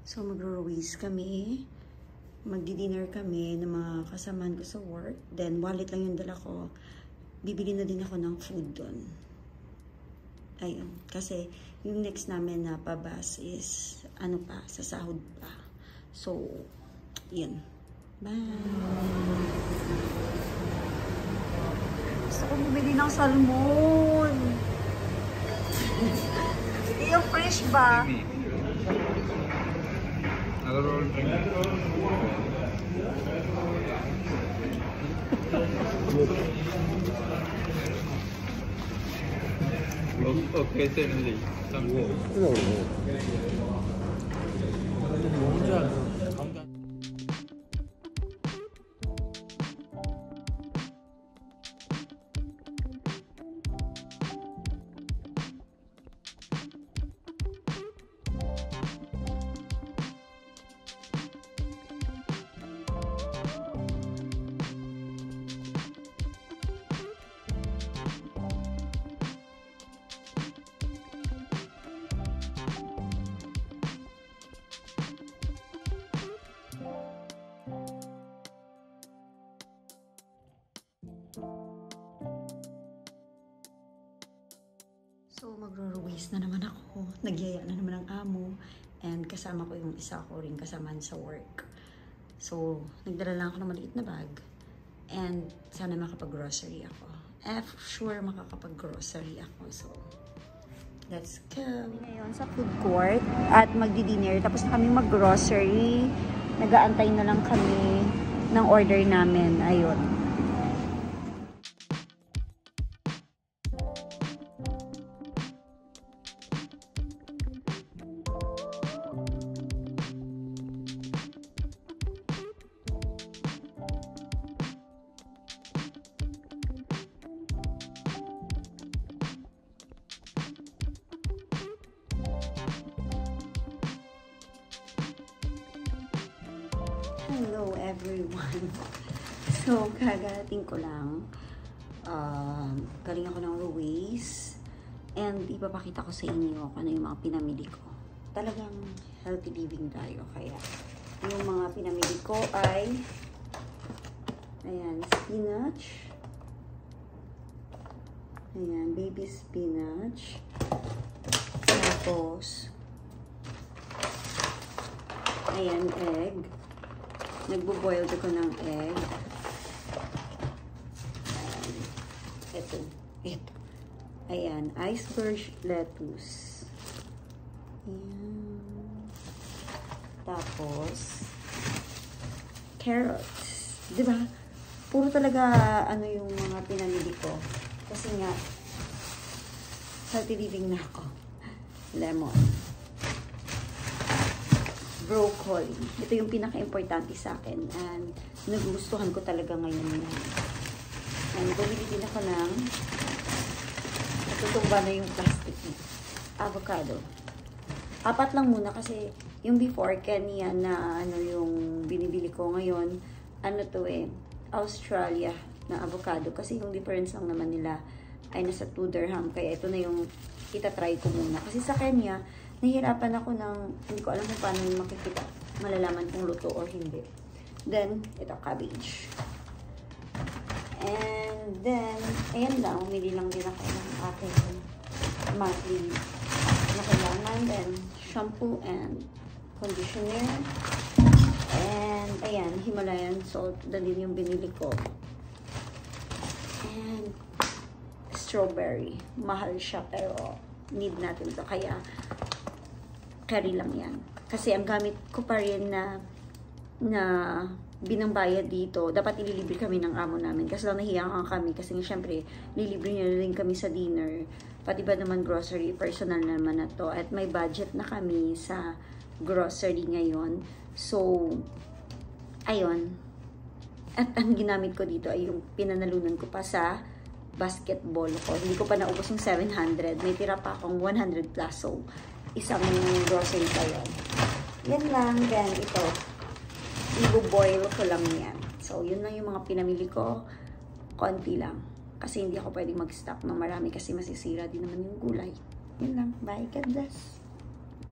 So, magro-race kami. Magdi-dinner kami ng mga kasamahan ko sa work. Then, wallet lang yung dala ko. Bibili na din ako ng food doon. Ayun. Kasi, yung next namin na pabas is, ano pa, sa sahod pa. So, yun. Bye! Gusto ko bumili ng salmon! Yung fresh ba? occasionally. So, magro-race na naman ako. Nagyaya na naman ang amo. And kasama ko yung isa ko rin kasamahan sa work. So, nagdala lang ako ng maliit na bag. And sana makapag-grocery ako. Sure makakapag-grocery ako. So, let's go! Ngayon sa food court at magdi-dinner. Tapos na kami mag-grocery. Nag-aantay na lang kami ng order namin. Ayun. Hello everyone! So, kagarating ko lang. Galing ako ng Ruiz. And ipapakita ko sa inyo kung ano yung mga pinamili ko. Talagang healthy living tayo. Kaya, yung mga pinamili ko ay ayan, spinach. Ayan, baby spinach. Tapos, ayan, egg. Nagbo-boil ko ng egg. Ito. Ayan. Iceberg lettuce. Ayan. Tapos, carrots. Diba? Puro talaga ano yung mga pinamili ko. Kasi nga, healthy living na ako. Lemon. Broccoli. Ito yung pinaka-importante sa akin. And nagustuhan ko talaga ngayon yan. And bumili din ako ng natutumba na yung plastic niya. Avocado. 4 lang muna kasi yung before Kenya na ano yung binibili ko ngayon, ano to Australia na avocado. Kasi yung difference lang naman nila ay nasa 2 dirham. Kaya ito na yung itatry ko muna. Kasi sa Kenya, nahihirapan ako ng, hindi ko alam kung paano yung makikita, malalaman kung luto or hindi. Then, ito, cabbage. And then, ayan lang, umili lang din ako ng aking monthly na kailangan. Then, shampoo and conditioner. And, ayan, Himalayan salt, dalhin yung binili ko. And, strawberry. Mahal siya, pero need natin ito. Kaya, carry lang yan. Kasi ang gamit ko pa rin na binangbayad dito, dapat ililibre kami ng amo namin. Kasi lang nahiyangan kami. Kasi syempre, lilibre niya rin kami sa dinner. Pati ba naman grocery, personal naman na to. At may budget na kami sa grocery ngayon. So, ayun. At ang ginamit ko dito ay yung pinanalunan ko pa sa basketball ko. Hindi ko pa naubos yung 700. May tira pa akong 100 plus. So, isang grocery pa yun. Yan lang. Then, ito. I-boil ko lang yan. So, yun lang yung mga pinamili ko. Konti lang. Kasi hindi ako pwedeng mag-stock ng marami kasi masisira din naman yung gulay. Yun lang. Bye. God bless.